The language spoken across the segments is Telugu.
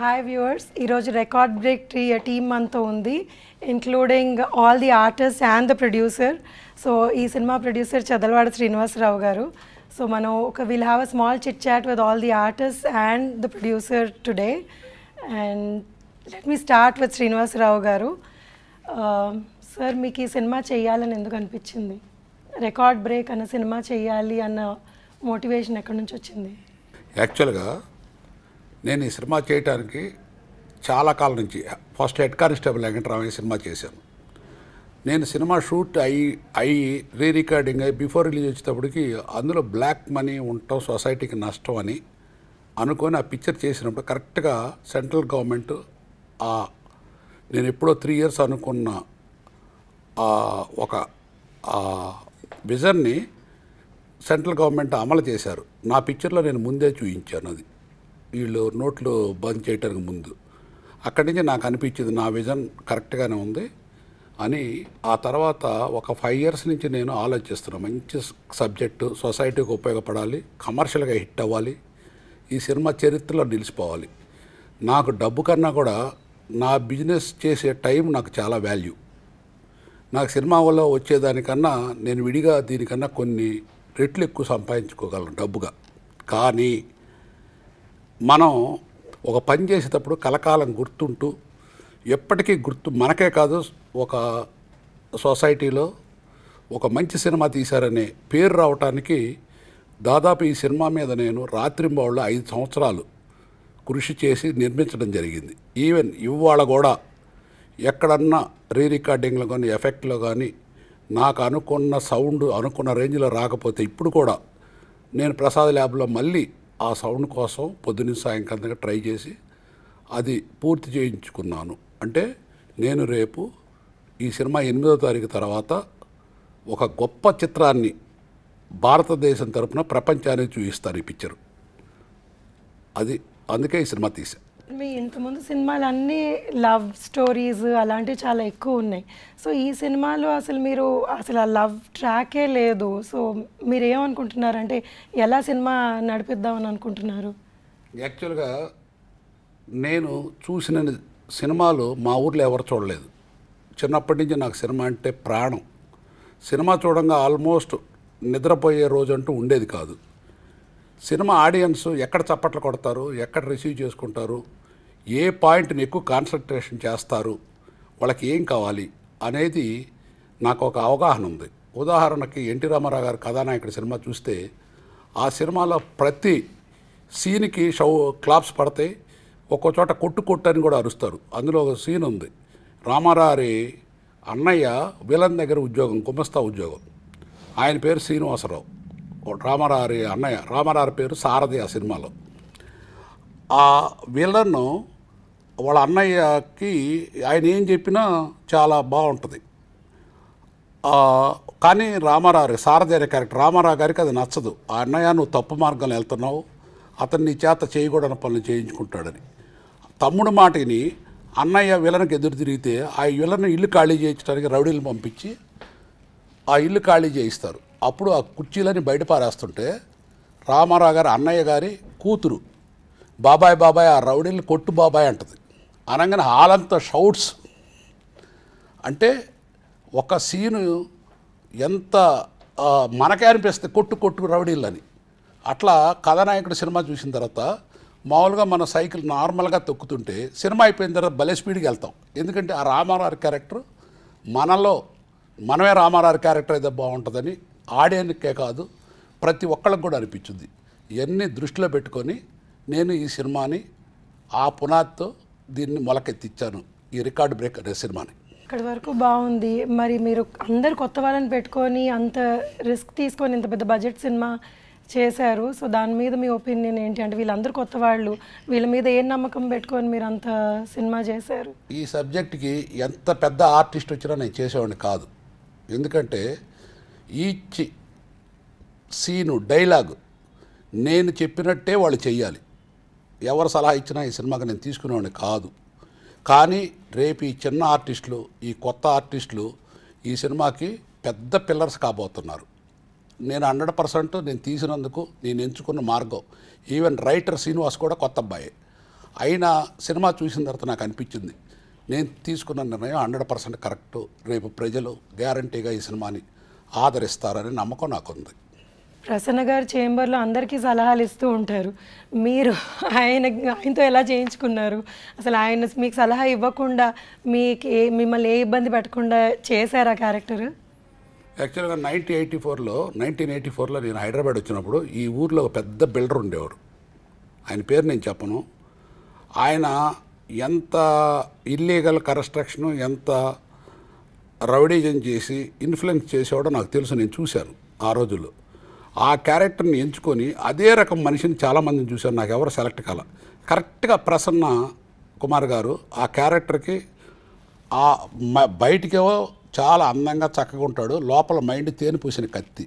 హాయ్ వ్యూవర్స్, ఈరోజు రికార్డ్ బ్రేక్ టీమ్ అంతా ఉంది, including all the artist and the producer. So ఈ cinema producer Chadalavada Srinivasa Rao garu. So మనం will have a small chit chat with all the artist and the producer today. And let me start with Srinivasa Rao garu. Sir, మీకు ఈ సినిమా చేయాలని ఎందుకు అనిపించింది? రికార్డ్ బ్రేక్ అన్న సినిమా చేయాలి అన్న మోటివేషన్ ఎక్కడి నుంచి వచ్చింది? యాక్చువల్గా నేను ఈ సినిమా చేయడానికి చాలా కాలం నుంచి first head constable Venkataramayya cinema చేశాను. నేను సినిమా షూట్ అయ్యి రీ రికార్డింగ్ అయ్యి బిఫోర్ రిలీజ్ వచ్చేటప్పటికి అందులో బ్లాక్ మనీ ఉండటం సొసైటీకి నష్టం అని అనుకొని ఆ పిక్చర్ చేసినప్పుడు కరెక్ట్గా సెంట్రల్ గవర్నమెంట్ నేను ఎప్పుడో 3 years అనుకున్న ఒక విజన్ని సెంట్రల్ గవర్నమెంట్ అమలు చేశారు. నా పిక్చర్లో నేను ముందే చూపించాను. అది వీళ్ళు నోట్లు బంద్ చేయడానికి ముందు అక్కడి నుంచి నాకు అనిపించింది నా విజన్ కరెక్ట్గానే ఉంది అని. ఆ తర్వాత ఒక 5 years నుంచి నేను ఆలోచిస్తున్నాను. మంచి సబ్జెక్టు, సొసైటీకి ఉపయోగపడాలి, కమర్షియల్గా హిట్ అవ్వాలి, ఈ సినిమా చరిత్రలో నిలిచిపోవాలి. నాకు డబ్బు కన్నా కూడా నా బిజినెస్ చేసే టైం నాకు చాలా వాల్యూ. నాకు సినిమా వల్ల వచ్చేదానికన్నా నేను విడిగా దీనికన్నా కొన్ని రెట్లు ఎక్కువ సంపాదించుకోగలను డబ్బుగా. కానీ మనం ఒక పని చేసేటప్పుడు కలకాలం గుర్తుంటూ ఎప్పటికీ మనకే కాదు, ఒక సొసైటీలో ఒక మంచి సినిమా తీశారనే పేరు రావటానికి దాదాపు ఈ సినిమా మీద నేను రాత్రింబవళ్ళు 5 సంవత్సరాలు కృషి చేసి నిర్మించడం జరిగింది. ఈవెన్ ఇవాళ కూడా ఎక్కడన్నా రీ రికార్డింగ్లో కానీ ఎఫెక్ట్లో కానీ నాకు అనుకున్న సౌండ్ అనుకున్న రేంజ్లో రాకపోతే ఇప్పుడు కూడా నేను ప్రసాద్ ల్యాబ్లో మళ్ళీ ఆ సౌండ్ కోసం పొద్దున్న సాయంకాలంగా ట్రై చేసి అది పూర్తి చేయించుకున్నాను. అంటే నేను రేపు ఈ సినిమా 8వ తారీఖు తర్వాత ఒక గొప్ప చిత్రాన్ని భారతదేశం తరపున ప్రపంచానికి చూపిస్తారు ఈ పిక్చరు. అది అందుకే ఈ సినిమా తీశాను. మీ ఇంతకుముందు సినిమాలు అన్నీ లవ్ స్టోరీస్ అలాంటివి చాలా ఎక్కువ ఉన్నాయి. సో ఈ సినిమాలో మీరు ఆ లవ్ ట్రాకే లేదు. సో మీరు ఏమనుకుంటున్నారంటే ఎలా సినిమా నడిపిద్దామని అనుకుంటున్నారు? యాక్చువల్గా నేను చూసిన సినిమాలు మా ఊర్లో ఎవరు చూడలేదు. చిన్నప్పటి నుంచి నాకు సినిమా అంటే ప్రాణం. సినిమా చూడంగా ఆల్మోస్ట్ నిద్రపోయే రోజు అంటూ ఉండేది కాదు. సినిమా ఆడియన్స్ ఎక్కడ చప్పట్లు కొడతారు, ఎక్కడ రిసీవ్ చేసుకుంటారు, ఏ పాయింట్ని ఎక్కువ కాన్సన్ట్రేషన్ చేస్తారు, వాళ్ళకి ఏం కావాలి అనేది నాకు ఒక అవగాహన ఉంది. ఉదాహరణకి ఎన్టీ రామారావు గారి కథానాయకుడి సినిమా చూస్తే ఆ సినిమాలో ప్రతి సీన్కి క్లాప్స్ పడతాయి, ఒక్కో చోట కొట్టు అని కూడా అరుస్తారు. అందులో ఒక సీన్ ఉంది, రామారావు అన్నయ్య విలన్ దగ్గర ఉద్యోగం, గుమస్తా ఉద్యోగం. ఆయన పేరు శ్రీనివాసరావు, రామారావు అన్నయ్య. రామారావు పేరు సారథి. ఆ సినిమాలో ఆ విలన్ వాళ్ళ అన్నయ్యకి ఆయన ఏం చెప్పినా చాలా బాగుంటుంది. కానీ రామారావు సారథి అనే క్యారెక్టర్ రామారావు గారికి అది నచ్చదు. ఆ అన్నయ్య నువ్వు తప్పు మార్గంలో వెళ్తున్నావు, అతన్ని నీ చేత చేయకూడని పనులు చేయించుకుంటాడని. తమ్ముడు మాటని అన్నయ్య విలన్కి ఎదురు తిరిగితే ఆ విలన్ ఇల్లు ఖాళీ చేయించడానికి రౌడీలు పంపించి ఆ ఇల్లు ఖాళీ చేయిస్తారు. అప్పుడు ఆ కుర్చీలని బయట పారేస్తుంటే రామారావు గారి అన్నయ్య గారి కూతురు బాబాయ్ బాబాయ్ ఆ రౌడీని కొట్టు బాబాయ్ అంటది. అనగానే హాలంతా షౌట్స్. అంటే ఒక సీను ఎంత మనకే అనిపిస్తుంది కొట్టు రౌడీలని. అట్లా కథానాయకుడు సినిమా చూసిన తర్వాత మామూలుగా మన సైకిల్ నార్మల్గా తొక్కుతుంటే సినిమా అయిపోయిన తర్వాత భలే స్పీడ్కి వెళ్తాం. ఎందుకంటే ఆ రామారావు క్యారెక్టర్ మనమే రామారావు క్యారెక్టర్ అయితే బాగుంటుందని ఆడియన్స్కే కాదు ప్రతి ఒక్కళ్ళకి కూడా అనిపించింది. ఇవన్నీ దృష్టిలో పెట్టుకొని నేను ఈ సినిమాని ఆ పునాదితో దీన్ని మొలకెత్తిచ్చాను, ఈ రికార్డ్ బ్రేక్ అనే సినిమాని. ఇక్కడి వరకు బాగుంది. మరి మీరు అందరు కొత్త వాళ్ళని పెట్టుకొని అంత రిస్క్ తీసుకొని ఇంత పెద్ద బడ్జెట్ సినిమా చేశారు. సో దాని మీద మీ ఒపీనియన్ ఏంటి? అంటే వీళ్ళందరూ కొత్త వాళ్ళు, వీళ్ళ మీద ఏం నమ్మకం పెట్టుకొని మీరు అంత సినిమా చేశారు? ఈ సబ్జెక్ట్కి ఎంత పెద్ద ఆర్టిస్ట్ వచ్చినా నేను చేసేవాడిని కాదు. ఎందుకంటే ఈచ్ సీను డైలాగు నేను చెప్పినట్టే వాళ్ళు చెయ్యాలి. ఎవరు సలహా ఇచ్చినా ఈ సినిమాకి నేను తీసుకునేవాడిని కాదు. కానీ రేపు ఈ చిన్న ఆర్టిస్టులు, ఈ కొత్త ఆర్టిస్టులు ఈ సినిమాకి పెద్ద పిల్లర్స్ కాబోతున్నారు. నేను 100% నేను తీసినందుకు నేను ఎంచుకున్న మార్గం. ఈవెన్ రైటర్ శ్రీనివాస్ కూడా కొత్త అబ్బాయి. అయినా సినిమా చూసిన తర్వాత నాకు అనిపించింది నేను తీసుకున్న నిర్ణయం 100% కరెక్టు. రేపు ప్రజలు గ్యారంటీగా ఈ సినిమాని ఆదరిస్తారని నమ్మకం నాకుంది. ప్రసన్న గారు చేంబర్లో అందరికీ సలహాలు ఇస్తూ ఉంటారు. మీరు ఆయనతో ఎలా చేయించుకున్నారు? అసలు ఆయన మీకు సలహా ఇవ్వకుండా మిమ్మల్ని ఏ ఇబ్బంది పెట్టకుండా చేశారా క్యారెక్టర్? యాక్చువల్గా 1984లో నేను హైదరాబాద్ వచ్చినప్పుడు ఈ ఊర్లో ఒక పెద్ద బిల్డర్ ఉండేవారు. ఆయన పేరు నేను చెప్పను. ఆయన ఎంత ఇల్లీగల్ కన్స్ట్రక్షను, ఎంత రౌడీజం చేసి ఇన్ఫ్లుయెన్స్ చేసేవాడో నాకు తెలుసు, నేను చూశాను ఆ రోజుల్లో. ఆ క్యారెక్టర్ని ఎంచుకొని అదే రకం మనిషిని చాలామందిని చూశాను, నాకు ఎవరు సెలెక్ట్ కాల. కరెక్ట్గా ప్రసన్న కుమార్ గారు ఆ క్యారెక్టర్కి బయటికేవో చాలా అందంగా చక్కగా ఉంటాడు, లోపల మైండ్ తేనె పూసిన కత్తి.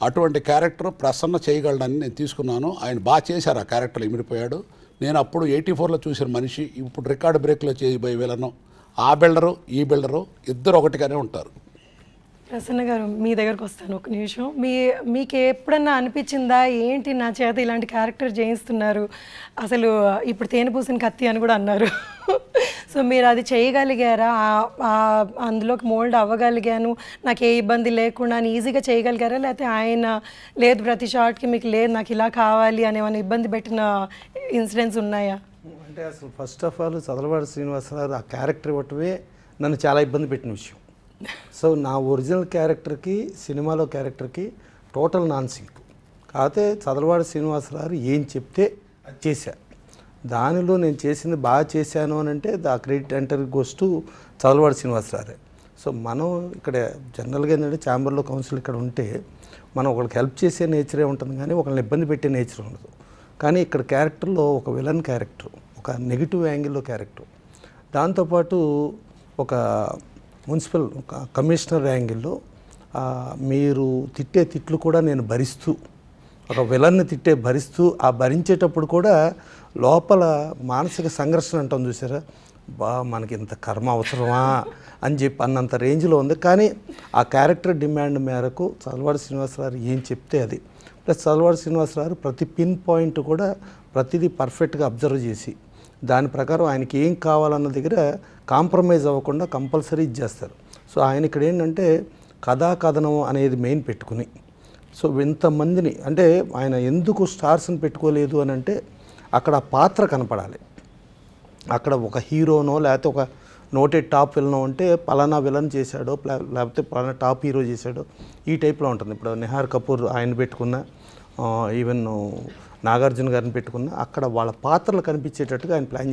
అటువంటి క్యారెక్టర్ ప్రసన్న చేయగలడని నేను తీసుకున్నాను. ఆయన బాగా చేశారు, ఆ క్యారెక్టర్ ఇమిడిపోయాడు. నేను అప్పుడు 84లో చూసిన మనిషి ఇప్పుడు రికార్డ్ బ్రేక్లో చేయబోయే వెళ్ళను. ఆ బిల్డరు ఈ బిల్డరు ఇద్దరు ఒకటిగానే ఉంటారు. ప్రసన్న గారు మీ దగ్గరకు వస్తాను ఒక నిమిషం. మీకు ఎప్పుడన్నా అనిపించిందా ఏంటి నా చేత ఇలాంటి క్యారెక్టర్ చేయిస్తున్నారు, అసలు ఇప్పుడు తేనె పూసిన కత్తి అని కూడా అన్నారు. సో మీరు అది చేయగలిగారా? అందులోకి మోల్డ్ అవ్వగలిగాను, నాకు ఏ ఇబ్బంది లేకుండా అని ఈజీగా చేయగలిగారా? లేకపోతే ఆయన లేదు ప్రతి షాట్కి మీకు లేదు నాకు ఇలా కావాలి అని ఏమైనా ఇబ్బంది పెట్టిన ఇన్సిడెంట్స్ ఉన్నాయా? అంటే అసలు first of all Chadalavada Srinivasa Rao ఆ క్యారెక్టర్ ఇవ్వటమే నన్ను చాలా ఇబ్బంది పెట్టిన విషయం. సో నా ఒరిజినల్ క్యారెక్టర్కి సినిమాలో క్యారెక్టర్కి టోటల్ నాన్ సింక్. కాకపోతే చదలవాడ శ్రీనివాసరావు ఏం చెప్తే అది చేశా. దానిలో నేను చేసింది బాగా చేశాను అని అంటే the credit entire goes to Chadalavada Srinivasa Rao. So మనం ఇక్కడ జనరల్గా ఏంటంటే ఛాంబర్లో కౌన్సిల్ ఇక్కడ ఉంటే మనం ఒకరికి హెల్ప్ చేసే నేచరే ఉంటుంది కానీ ఒకరిని ఇబ్బంది పెట్టే నేచర్ ఉండదు. కానీ ఇక్కడ క్యారెక్టర్లో ఒక విలన్ క్యారెక్టర్, ఒక నెగిటివ్ యాంగిల్లో క్యారెక్టర్, దాంతోపాటు ఒక మున్సిపల్ కమిషనర్ యాంగిల్లో మీరు తిట్టే తిట్లు కూడా నేను భరిస్తూ, ఒక విలన్ని భరిస్తూ ఆ భరించేటప్పుడు కూడా లోపల మానసిక సంఘర్షణ అంటాం చూసారా, మనకి ఇంత కర్మ అవసరమా అని చెప్పి అన్నంత రేంజ్లో ఉంది. కానీ ఆ క్యారెక్టర్ డిమాండ్ మేరకు చదలవాడ శ్రీనివాసరావు ఏం చెప్తే అది, ప్లస్ చదలవాడ శ్రీనివాసరావు ప్రతి పిన్ పాయింట్ కూడా ప్రతిదీ పర్ఫెక్ట్గా అబ్జర్వ్ చేసి దాని ప్రకారం ఆయనకి ఏం కావాలన్న దగ్గర కాంప్రమైజ్ అవ్వకుండా కంపల్సరీ ఇచ్చేస్తారు. సో ఆయన ఇక్కడ ఏంటంటే కథాకథనం అనేది మెయిన్ పెట్టుకుని, సో ఇంతమందిని అంటే ఆయన ఎందుకు స్టార్స్ని పెట్టుకోలేదు అని అంటే అక్కడ పాత్ర కనపడాలి. అక్కడ ఒక హీరోనో లేకపోతే ఒక నోటెడ్ టాప్ విలనో అంటే పలానా విలన్ చేశాడో లేకపోతే పలానా టాప్ హీరో చేశాడో ఈ టైప్లో ఉంటుంది. ఇప్పుడు నిహార్ కపూర్ ఆయన పెట్టుకున్న, ఈవెన్ నాగార్జున గారిని పెట్టుకున్న, అక్కడ వాళ్ళ పాత్రలు కనిపించేటట్టుగా ఆయన ప్లాన్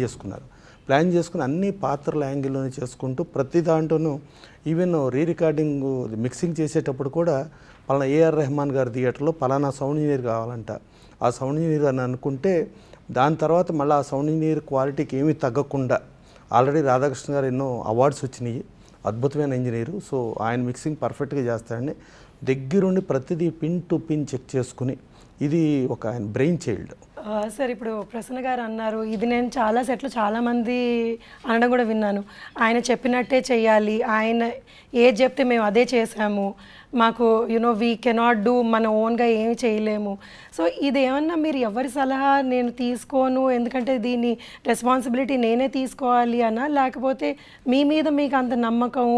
చేసుకుని అన్ని పాత్రల యాంగిల్లోనే చేసుకుంటూ ప్రతి దాంట్లోనూ ఈవెన్ రికార్డింగ్ మిక్సింగ్ చేసేటప్పుడు కూడా పలానా ఏఆర్ రెహమాన్ గారి థియేటర్లో పలానా సౌండ్ ఇంజనీర్ కావాలంట, ఆ సౌండ్ ఇంజనీర్ అని అనుకుంటే దాని తర్వాత మళ్ళీ ఆ సౌండ్ ఇంజనీర్ క్వాలిటీకి ఏమీ తగ్గకుండా ఆల్రెడీ రాధాకృష్ణ గారు ఎన్నో అవార్డ్స్ వచ్చినాయి, అద్భుతమైన ఇంజనీరు. సో ఆయన మిక్సింగ్ పర్ఫెక్ట్గా చేస్తాడని దగ్గరుండి ప్రతిదీ పిన్ టు పిన్ చెక్ చేసుకుని ఇది ఒక ఆయన బ్రెయిన్ చైల్డ్. సార్ ఇప్పుడు ప్రసన్న గారు అన్నారు, ఇది నేను చాలా సెట్లు చాలామంది అనడం కూడా విన్నాను, ఆయన చెప్పినట్టే చెయ్యాలి, ఆయన ఏది చెప్తే మేము అదే చేసాము, మాకు వీ కెనాట్ డూ, మన ఓన్గా ఏమి చేయలేము. సో ఇది ఏమన్నా మీరు ఎవరి సలహా నేను తీసుకోను ఎందుకంటే దీన్ని రెస్పాన్సిబిలిటీ నేనే తీసుకోవాలి అనా, లేకపోతే మీ మీద మీకు అంత నమ్మకం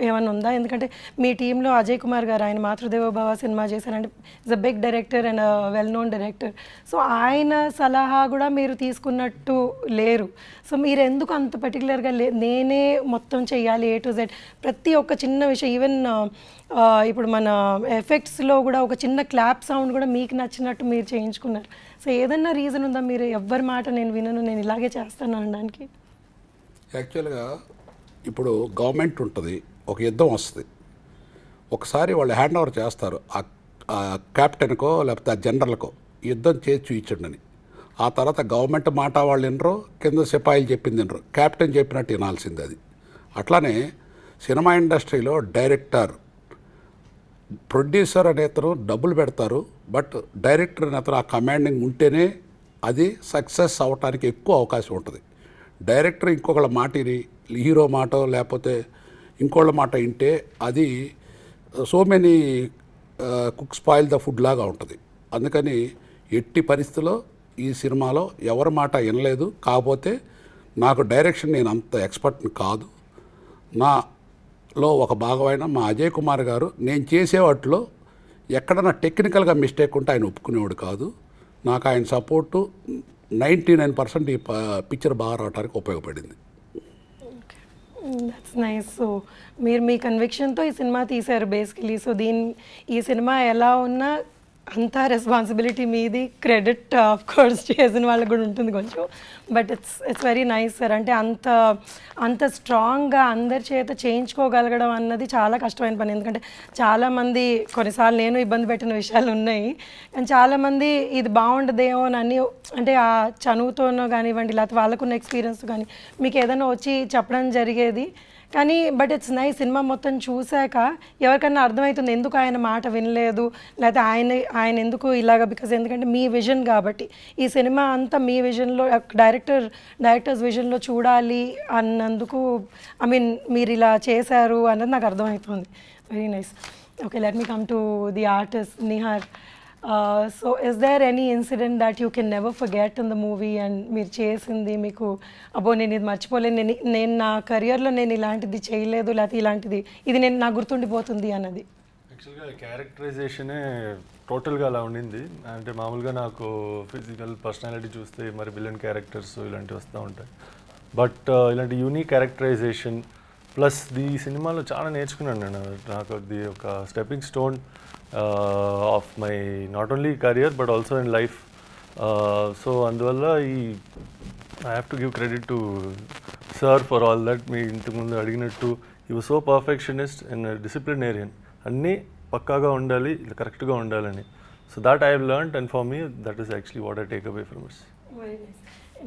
ఏమైనా ఉందా? ఎందుకంటే మీ టీంలో అజయ్ కుమార్ గారు, ఆయన మాతృదేవోభవ సినిమా చేశారంటే is a big director and well known director. So ఆయన సలహా కూడా మీరు తీసుకున్నట్టు లేరు. సో మీరు ఎందుకు అంత పర్టికులర్గా నేనే మొత్తం చెయ్యాలి A to Z, ప్రతి ఒక్క చిన్న విషయం, ఈవెన్ ఇప్పుడు మన ఎఫెక్ట్స్లో కూడా ఒక చిన్న క్లాప్ సౌండ్ కూడా మీకు నచ్చినట్టు మీరు చేయించుకున్నారు. సో ఏదన్నా రీజన్ ఉందా మీరు ఎవ్వరి మాట నేను వినను, నేను ఇలాగే చేస్తాను అనడానికి? యాక్చువల్గా ఇప్పుడు గవర్నమెంట్ ఉంటుంది, ఒక యుద్ధం వస్తుంది, ఒకసారి వాళ్ళు హ్యాండ్ ఓవర్ చేస్తారు ఆ క్యాప్టెన్కో లేకపోతే ఆ జనరల్కో యుద్ధం చేసి చూయించండి అని. ఆ తర్వాత గవర్నమెంట్ మాట వాళ్ళు వినరు, కింద సిపాయిలు చెప్పింది వినరు, క్యాప్టెన్ చెప్పినట్టు వినాల్సింది అది. అట్లానే సినిమా ఇండస్ట్రీలో డైరెక్టర్, ప్రొడ్యూసర్ అనేతను డబ్బులు పెడతారు, బట్ డైరెక్టర్ అనేతను ఆ కమాండింగ్ ఉంటేనే అది సక్సెస్ అవ్వటానికి ఎక్కువ అవకాశం ఉంటుంది. డైరెక్టర్ ఇంకొకళ్ళ మాట విని, హీరో మాట లేకపోతే ఇంకోళ్ళ మాట వింటే అది so many cook spoil the food లాగా ఉంటుంది. అందుకని ఎట్టి పరిస్థితుల్లో ఈ సినిమాలో ఎవరి మాట వినలేదు. కాకపోతే నాకు డైరెక్షన్ నేను అంత ఎక్స్పర్ట్ని కాదు. నాలో ఒక భాగమైన మా అజయ్ కుమార్ గారు నేను చేసే వాటిలో ఎక్కడన్నా టెక్నికల్గా మిస్టేక్ ఉంటే ఆయన ఒప్పుకునేవాడు కాదు. నాకు ఆయన సపోర్టు 99% ఈ పిక్చర్ బాగా రావడానికి ఉపయోగపడింది. That's nice. సో మీరు మీ కన్విక్షన్తో ఈ సినిమా తీశారు బేసికలీ. సో ఈ సినిమా ఎలా ఉన్నా అంతా రెస్పాన్సిబిలిటీ మీది, క్రెడిట్ ఆఫ్ కోర్స్ చేసిన వాళ్ళకి కూడా ఉంటుంది కొంచెం. But it's very nice sir. అంటే అంత స్ట్రాంగ్గా అందరి చేత చేయించుకోగలగడం అన్నది చాలా కష్టమైన పని. ఎందుకంటే చాలామంది, కొన్నిసార్లు నేను ఇబ్బంది పెట్టిన విషయాలు ఉన్నాయి, కానీ చాలామంది ఇది బాగుండదేమో అని అంటే ఆ చనువుతోనో కానివ్వండి, లేకపోతే వాళ్ళకున్న ఎక్స్పీరియన్స్ కానీ మీకు ఏదైనా వచ్చి చెప్పడం జరిగేది. కానీ బట్ ఇట్స్ నైస్, సినిమా మొత్తం చూశాక ఎవరికన్నా అర్థమవుతుంది ఎందుకు ఆయన మాట వినలేదు, లేకపోతే ఆయన ఎందుకు ఇలాగ. బికాజ్ ఎందుకంటే మీ విజన్ కాబట్టి ఈ సినిమా అంతా మీ విజన్లో, డైరెక్టర్స్ విజన్లో చూడాలి అన్నందుకు ఐ మీన్ మీరు ఇలా చేశారు అన్నది నాకు అర్థమవుతుంది. Very nice. Okay, let me come to the artist Nihar. So is there any incident that you can never forget in the movie and మీరు చేసింది మీకు అబ్బో నేను ఇది మర్చిపోలేను, నేను నా కెరియర్లో నేను ఇలాంటిది చేయలేదు, లేకపోతే ఇలాంటిది ఇది నాకు గుర్తుండిపోతుంది అన్నది? యాక్చువల్గా క్యారెక్టరైజేషనే టోటల్గా అలా ఉండింది. అంటే మామూలుగా నాకు ఫిజికల్ పర్సనాలిటీ చూస్తే మరి విలన్ క్యారెక్టర్స్ ఇలాంటివి వస్తూ ఉంటాయి. బట్ ఇలాంటి యూనిక్ క్యారెక్టరైజేషన్ ప్లస్ ఈ సినిమాలో చాలా నేర్చుకున్నాను నేను. నాకు అది ఒక stepping stone of my not only career but also in life. So అందువల్ల I have to give credit to sir for all that. మీ ఇంతకుముందు అడిగినట్టు you so perfectionist and disciplinarian, అన్నీ పక్కాగా ఉండాలి, కరెక్ట్గా ఉండాలని. So that I have learned and for me that is actually what I take away from it.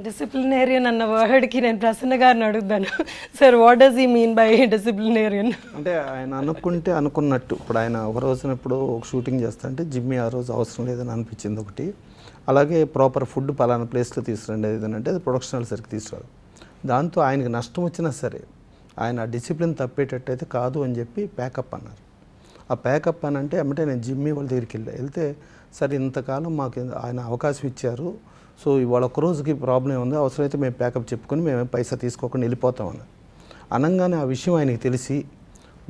Disciplinarian అన్న వర్డ్కి నేను ప్రసన్న గారిని అడుగుతాను. Sir, what does he mean by disciplinarian? అంటే ఆయన అనుకున్నట్టు, ఇప్పుడు ఆయన ఒక రోజున ఇప్పుడు ఒక షూటింగ్ చేస్తా అంటే జిమ్మి ఆ రోజు అవసరం లేదని అనిపించింది ఒకటి. అలాగే ప్రాపర్ ఫుడ్ పలానా ప్లేస్లో తీసుకురండి ఏదైనా అంటే అది ప్రొడక్షనల్ సరికి తీసుకురాదు. దాంతో ఆయనకి నష్టం వచ్చినా సరే ఆయన డిసిప్లిన్ తప్పేటట్టయితే కాదు అని చెప్పి ప్యాకప్ అన్నారు. ఆ ప్యాకప్ అని అంటే ఏమంటే నేను జిమ్మి వాళ్ళ దగ్గరికి వెళ్తే సరే ఇంతకాలం మాకు ఆయన అవకాశం ఇచ్చారు, సో ఇవాళ ఒక రోజుకి ప్రాబ్లం ఉంది, అవసరమైతే మేము ప్యాకప్ చెప్పుకొని మేము పైసా తీసుకోకుండా వెళ్ళిపోతామని అనగానే ఆ విషయం ఆయనకి తెలిసి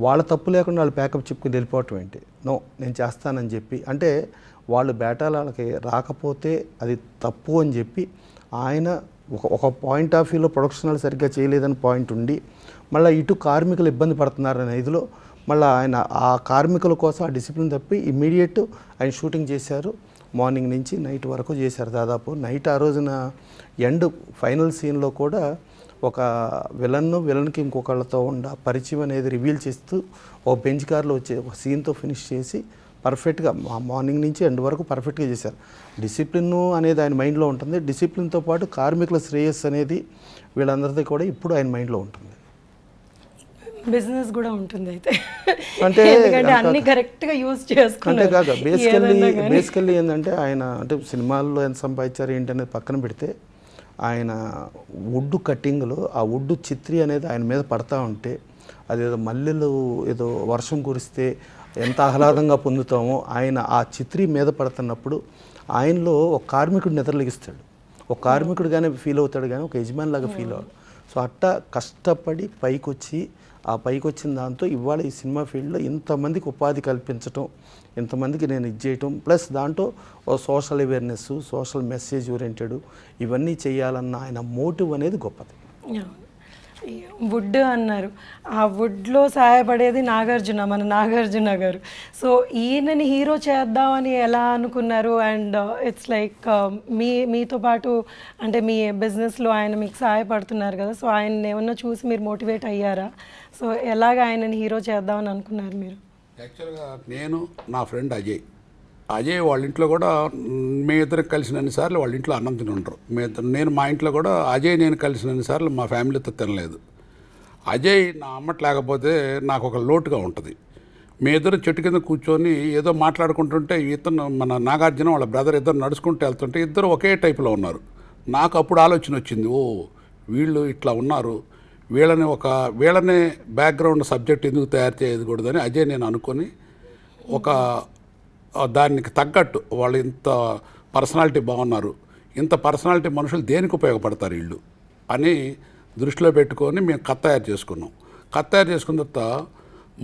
వాళ్ళ తప్పు లేకుండా వాళ్ళు ప్యాకప్ చెప్పుకొని వెళ్ళిపోవటం ఏంటి, నో నేను చేస్తానని చెప్పి, అంటే వాళ్ళు బేటాలకి రాకపోతే అది తప్పు అని చెప్పి ఆయన ఒక పాయింట్ ఆఫ్ వ్యూలో ప్రొడక్షనల్ సరిగ్గా చేయలేదని పాయింట్ ఉండి మళ్ళీ ఇటు కార్మికులు ఇబ్బంది పడుతున్నారనే ఇదిలో మళ్ళీ ఆయన ఆ కార్మికుల కోసం ఆ డిసిప్లిన్ తప్పి ఇమ్మీడియట్ ఆయన షూటింగ్ చేశారు. మార్నింగ్ నుంచి నైట్ వరకు చేశారు. దాదాపు నైట్ ఆ రోజున ఎండ్ ఫైనల్ సీన్లో కూడా ఒక విలన్కి ఇంకొకళ్ళతో పరిచయం అనేది రివీల్ చేస్తూ ఒక బెంచ్ కార్లో వచ్చే ఒక సీన్తో ఫినిష్ చేసి పర్ఫెక్ట్గా మార్నింగ్ నుంచి ఎండ్ వరకు పర్ఫెక్ట్గా చేశారు. డిసిప్లిన్ అనేది ఆయన మైండ్లో ఉంటుంది. డిసిప్లిన్తో పాటు కార్మికుల శ్రేయస్సు అనేది వీళ్ళందరిది కూడా ఇప్పుడు ఆయన మైండ్లో ఉంటుంది. బిజినెస్ కూడా ఉంటుంది అయితే, అంటే అన్ని కరెక్ట్గా యూజ్ చేసుకుంటే కాక బేసికల్లీ ఏంటంటే ఆయన అంటే సినిమాల్లో ఎంత సంపాదించారు ఏంటి అనేది పక్కన పెడితే ఆయన వుడ్ కట్టింగ్లో ఆ వుడ్ చిత్రి అనేది ఆయన మీద పడతా ఉంటే అదేదో మల్లెలు ఏదో వర్షం కురిస్తే ఎంత ఆహ్లాదంగా పొందుతామో ఆయన ఆ చిత్రి మీద పడుతున్నప్పుడు ఆయనలో ఒక కార్మికుడు నిద్రలిగిస్తాడు. ఒక కార్మికుడుగానే ఫీల్ అవుతాడు కానీ ఒక యజమానిలాగా ఫీల్ అవ్వడు. సో అట్టా కష్టపడి ఆ పైకి వచ్చిన దాంతో ఇవాళ ఈ సినిమా ఫీల్డ్లో ఇంతమందికి ఉపాధి కల్పించటం, ఇంతమందికి నేను ఇది చేయటం, ప్లస్ దాంట్లో ఓ social awareness, social message oriented ఇవన్నీ చేయాలన్న ఆయన మోటివ్ అనేది గొప్పది. వుడ్ అన్నారు, ఆ వుడ్లో సహాయపడేది మన నాగార్జున గారు. సో ఈయనని హీరో చేద్దామని ఎలా అనుకున్నారు? అండ్ ఇట్స్ లైక్ మీతో పాటు అంటే మీ బిజినెస్లో ఆయన మీకు సహాయపడుతున్నారు కదా, సో ఆయన ఏమన్నా చూసి మీరు మోటివేట్ అయ్యారా? సో ఎలాగ ఆయనని హీరో చేద్దామని అనుకున్నారు మీరు? యాక్చువల్గా నేను నా ఫ్రెండ్ అజయ్ వాళ్ళ ఇంట్లో కూడా మీ ఇద్దరికి కలిసినన్నిసార్లు వాళ్ళ ఇంట్లో అన్నం తిని ఉంటారు. నేను మా ఇంట్లో కూడా అజయ్ నేను కలిసినన్నిసార్లు మా ఫ్యామిలీతో తినలేదు. అజయ్ నా అమ్మట్ లేకపోతే నాకు ఒక లోటుగా ఉంటుంది. మీ ఇద్దరు చెట్టు కింద కూర్చొని ఏదో మాట్లాడుకుంటుంటే ఇతను మన నాగార్జున వాళ్ళ బ్రదర్ ఇద్దరు నడుచుకుంటూ వెళ్తుంటే ఇద్దరు ఒకే టైపులో ఉన్నారు. నాకు అప్పుడు ఆలోచన వచ్చింది, ఓ వీళ్ళు ఇట్లా ఉన్నారు, వీళ్ళనే బ్యాక్గ్రౌండ్ సబ్జెక్ట్ ఎందుకు తయారు చేయకూడదని అజయ్ నేను అనుకొని దానికి తగ్గట్టు వాళ్ళు ఇంత పర్సనాలిటీ బాగున్నారు, ఇంత పర్సనాలిటీ మనుషులు దేనికి ఉపయోగపడతారు వీళ్ళు అని దృష్టిలో పెట్టుకొని మేము కథ తయారు చేసుకున్నాం. కథ తయారు చేసుకున్న తర్వాత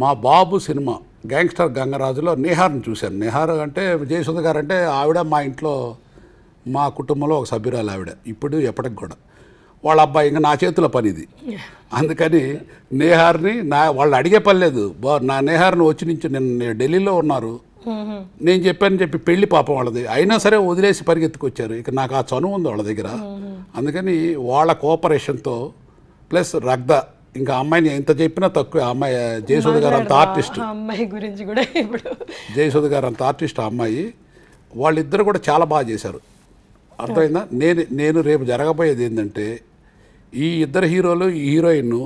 మా బాబు సినిమా గ్యాంగ్స్టర్ గంగరాజులో నిహార్ని చూశాను. నిహార్ అంటే జయసుధ గారు అంటే ఆవిడ మా ఇంట్లో మా కుటుంబంలో ఒక సభ్యురాలు ఆవిడ, ఇప్పుడు ఎప్పటికి కూడా. వాళ్ళ అబ్బాయి ఇంకా నా చేతిలో పని ఇది. అందుకని నేహార్ని వాళ్ళు అడిగే పని లేదు. నా నేహార్ని వచ్చి నుంచి నిన్న ఢిల్లీలో ఉన్నారు, నేను చెప్పాను చెప్పి పెళ్లి పాపం వాళ్ళది, అయినా సరే వదిలేసి పరిగెత్తుకొచ్చారు. ఇక నాకు ఆ చనువు ఉంది వాళ్ళ దగ్గర. అందుకని వాళ్ళ కోఆపరేషన్తో ప్లస్ రగ్ద, ఇంకా అమ్మాయిని ఎంత చెప్పినా తక్కువ. అమ్మాయి జయసుధ గారు అంత ఆర్టిస్ట్, అమ్మాయి గురించి కూడా ఇప్పుడు జయసుధ గారు అంత ఆర్టిస్ట్ అమ్మాయి. వాళ్ళిద్దరు కూడా చాలా బాగా చేశారు. అర్థమైందా? నేను రేపు జరగబోయేది ఏంటంటే ఈ ఇద్దరు హీరోలు ఈ హీరోయిన్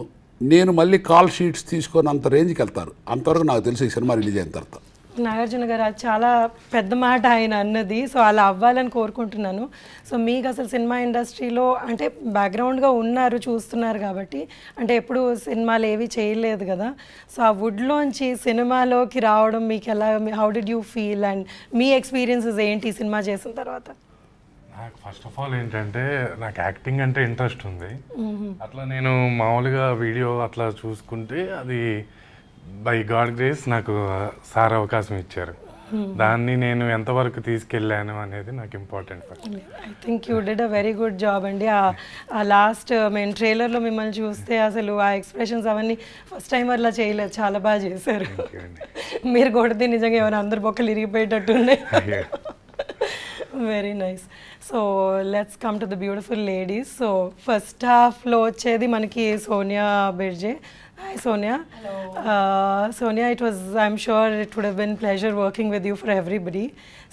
నేను మళ్ళీ కాల్ షీట్స్ తీసుకొని అంత రేంజ్కి వెళ్తారు. అంతవరకు నాకు తెలిసి ఈ సినిమా రిలీజ్ అయిన తర్వాత. నాగార్జున గారు అది చాలా పెద్ద మాట ఆయన అన్నది. సో అలా అవ్వాలని కోరుకుంటున్నాను. సో మీకు అసలు సినిమా ఇండస్ట్రీలో అంటే బ్యాక్గ్రౌండ్గా ఉన్నారు, చూస్తున్నారు కాబట్టి, అంటే ఎప్పుడు సినిమాలు ఏవి చేయలేదు కదా. సో ఆ వుడ్లోంచి సినిమాలోకి రావడం మీకు ఎలా, how did you feel and me experiences ఏంటి సినిమా చేసిన తర్వాత? నాకు ఫస్ట్ ఆఫ్ ఆల్ ఏంటంటే నాకు యాక్టింగ్ అంటే ఇంట్రెస్ట్ ఉంది. అట్లా నేను మామూలుగా వీడియో అట్లా చూసుకుంటే అది బై గాడ్ గ్రేస్ నాకు సార్ అవకాశం ఇచ్చారు. దాన్ని నేను ఎంతవరకు తీసుకెళ్ళాను అనేది నాకు important. I think you did a very good job అండి. ఆ లాస్ట్ మేము ట్రైలర్లో మిమ్మల్ని చూస్తే అసలు ఆ ఎక్స్ప్రెషన్స్ అవన్నీ ఫస్ట్ టైం అలా చేయలేదు, చాలా బాగా చేశారు. మీరు కొడితే నిజంగా ఏమైనా అందరు బొక్కలు ఇరిగిపోయేటట్టు ఉన్నాయి. Very nice. So let's come to the beautiful ladies. So first హాఫ్లో వచ్చేది మనకి Sonia బిర్జే. Hi Sonia. Hello. Sonia, I'm sure it would have been pleasure working with you for everybody.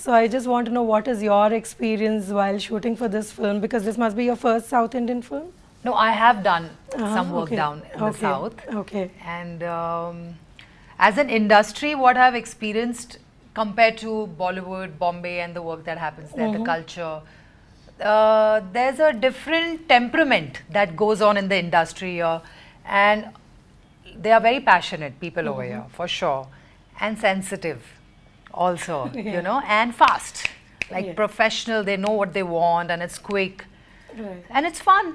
So I just want to know, what is your experience while shooting for this film, because this must be your first South Indian film? No, I have done some work okay. down in the South. Okay. And as an industry, what I've experienced compared to Bollywood, Bombay and the work that happens there, the culture, there's a different temperament that goes on in the industry here. And they are very passionate people over here, for sure, and sensitive also, you know, and fast, like professional. They know what they want, and it's quick, and it's fun,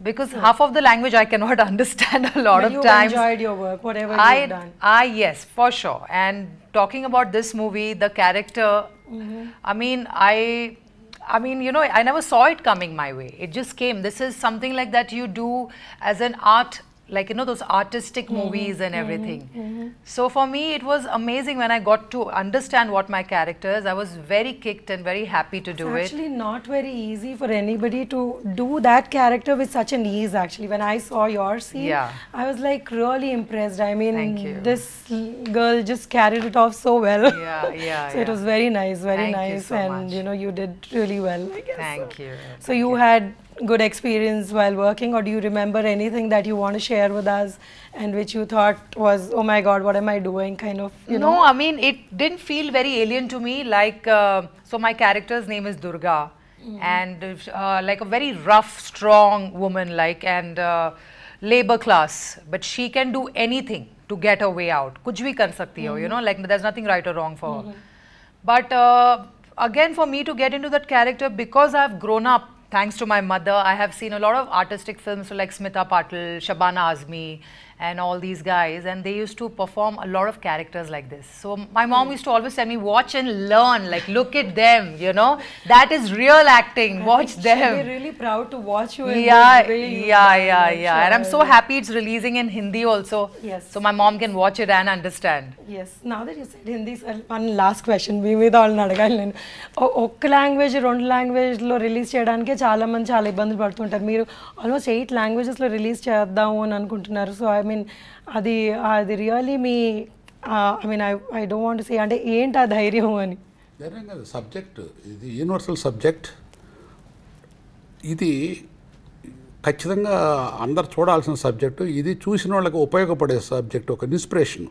because half of the language I cannot understand a lot of times. You enjoyed your work, whatever you've done. Yes, for sure. And talking about this movie, the character, I mean, you know, I never saw it coming my way. It just came. This is something like that you do as an art, like, you know, those artistic movies and everything. So for me, it was amazing when I got to understand what my character is. I was very kicked and very happy to do it. It's actually not very easy for anybody to do that character with such an ease, actually. When I saw your scene, I was like really impressed. I mean, this girl just carried it off so well. So it was very nice, very Thank nice. you so and, much. you know, you did really well, I guess. Thank you. So you had good experience while working, or do you remember anything that you want to share with us and which you thought was, oh my god, what am I doing, kind of, you know? No, I mean, it didn't feel very alien to me. Like, so my character's name is Durga, and like a very rough, strong woman, like, and labor class, but she can do anything to get her way out. Kuch bhi kar sakti hai, you know, like there's nothing right or wrong for her. But again, for me to get into that character, because I've grown up, thanks to my mother, I have seen a lot of artistic films like Smita Patil, Shabana Azmi, and all these guys, and they used to perform a lot of characters like this. So my mom used to always tell me, watch and learn, like look at them, you know, that is real acting, watch them. She'll be really proud to watch you in Yeah, this way you yeah. And I'm so happy it's releasing in Hindi also. Yes. So my mom can watch it and understand. Yes. Now that you said Hindi, one last question. మీ మీద వాళ్ళని అడగాలి నేను. ఒక్క లాంగ్వేజ్ 2 లాంగ్వేజ్లో రిలీజ్ చేయడానికి చాలా మంది చాలా ఇబ్బందులు పడుతుంటారు. మీరు ఆల్మోస్ట్ 8 లాంగ్వేజెస్లో రిలీజ్ చేద్దాము అని అనుకుంటున్నారు. సో ఐ మీన్ అది really me I mean I don't want to say, అంటే ఏంటి ఆ ధైర్యం అని? ధైర్యం కాదు, సబ్జెక్ట్ ఇది యూనివర్సల్ సబ్జెక్ట్. ఇది ఖచ్చితంగా అందరు చూడాల్సిన సబ్జెక్టు. ఇది చూసిన వాళ్ళకి ఉపయోగపడే సబ్జెక్ట్, ఒక ఇన్స్పిరేషన్,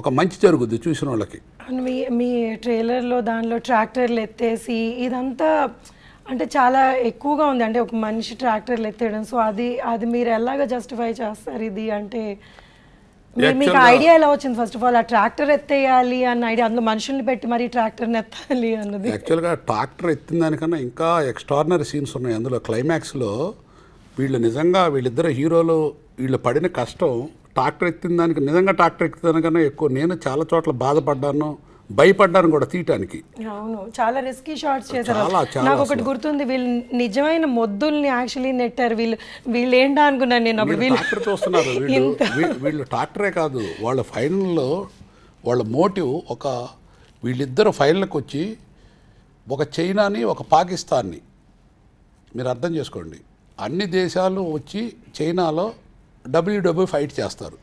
ఒక మంచి జరుగుద్ది చూసిన వాళ్ళకి. మీ ట్రైలర్లో దానిలో ట్రాక్టర్లు ఎత్తేసి ఇదంతా అంటే చాలా ఎక్కువగా ఉంది, అంటే ఒక మనిషి ట్రాక్టర్లు ఎత్తేయడం. సో అది మీరు ఎలాగ జస్టిఫై చేస్తారు ఇది? అంటే మీకు ఐడియా ఎలా వచ్చింది ఫస్ట్ ఆఫ్ ఆల్ ఆ ట్రాక్టర్ ఎత్తేయాలి అన్న ఐడియా, అందులో మనుషుల్ని పెట్టి మరి ట్రాక్టర్ని ఎత్తాలి అన్నది? యాక్చువల్గా ట్రాక్టర్ ఎత్తిన దానికన్నా ఇంకా ఎక్స్ట్రాడినరీ సీన్స్ ఉన్నాయి అందులో. క్లైమాక్స్లో వీళ్ళిద్దరు హీరోలు వీళ్ళు పడిన కష్టం ట్రాక్టర్ ఎత్తిన దానికి, నిజంగా ట్రాక్టర్ ఎత్తిన దానికన్నా ఎక్కువ నేను చాలా చోట్ల బాధపడ్డాను, భయపడ్డాను కూడా తీయటానికి. అవును, చాలా రిస్కీ షాట్స్ చేశారు. చాలా నాకు ఒకటి గుర్తుంది, వీళ్ళు నిజమైన మొద్దుల్ని యాక్చువల్లీ నెట్టారు. వీళ్ళు ఏంటా అనుకున్నాను నేను అప్పుడు. ట్రాక్టర్ చూస్తున్నారు వీళ్ళు ట్రాక్టరే కాదు, వాళ్ళ ఫైనల్లో వాళ్ళ మోటివ్ వీళ్ళిద్దరు ఫైనల్కి వచ్చి ఒక చైనాని ఒక పాకిస్తాన్ని, మీరు అర్థం చేసుకోండి, అన్ని దేశాలు వచ్చి చైనాలో డబ్ల్యూడబ్ల్యూ ఫైట్ చేస్తారు.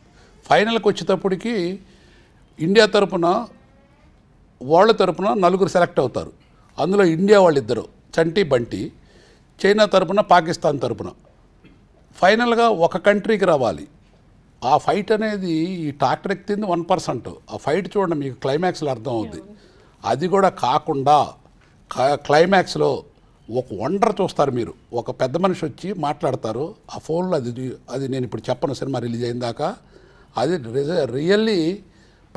ఫైనల్కి వచ్చేటప్పటికి ఇండియా తరపున వాళ్ళ తరపున 4 సెలెక్ట్ అవుతారు. అందులో ఇండియా వాళ్ళిద్దరు చంటి బంటి, చైనా తరపున పాకిస్తాన్ తరపున. ఫైనల్గా ఒక కంట్రీకి రావాలి. ఆ ఫైట్ అనేది ఈ ట్రాక్టర్ ఎక్కింది 1%. ఆ ఫైట్ చూడండి మీకు క్లైమాక్స్లో అర్థం అవుద్ది. అది కూడా కాకుండా క్లైమాక్స్లో ఒక వండర్ చూస్తారు మీరు. ఒక పెద్ద మనిషి వచ్చి మాట్లాడతారు ఆ ఫోన్లో. అది నేను ఇప్పుడు చెప్పను, సినిమా రిలీజ్ అయిన దాకా. అది రియల్లీ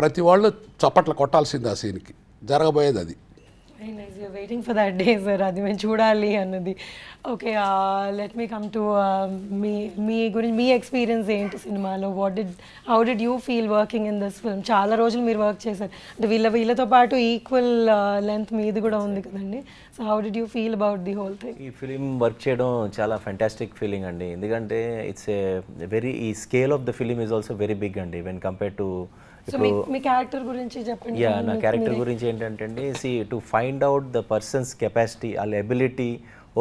ప్రతి వాళ్ళు చప్పట్లు కొట్టాల్సింది ఆ సీన్కి. జరగబోయేది అది. Very nice, you're waiting for that day sir, అది మేము చూడాలి అన్నది. Okay, let me come to మీ గురించి, మీ ఎక్స్పీరియన్స్ ఏంటి సినిమాలో? How did you feel working in this film? చాలా రోజులు మీరు వర్క్ చేశారు అంటే వీళ్ళతో పాటు ఈక్వల్ లెంత్ మీది కూడా ఉంది కదండి. So how did you feel about the whole thing? ఈ ఫిలిం వర్క్ చేయడం చాలా ఫ్యాంటాస్టిక్ ఫీలింగ్ అండి. ఎందుకంటే ఇట్స్ ఈ scale of the film is also very big అండి వెన్ కంపేర్ టు. సో మీ క్యారెక్టర్ గురించి చెప్పండి. నా క్యారెక్టర్ గురించి ఏంటంటే అండి, to find out the person's capacity, వాళ్ళ ఎబిలిటీ,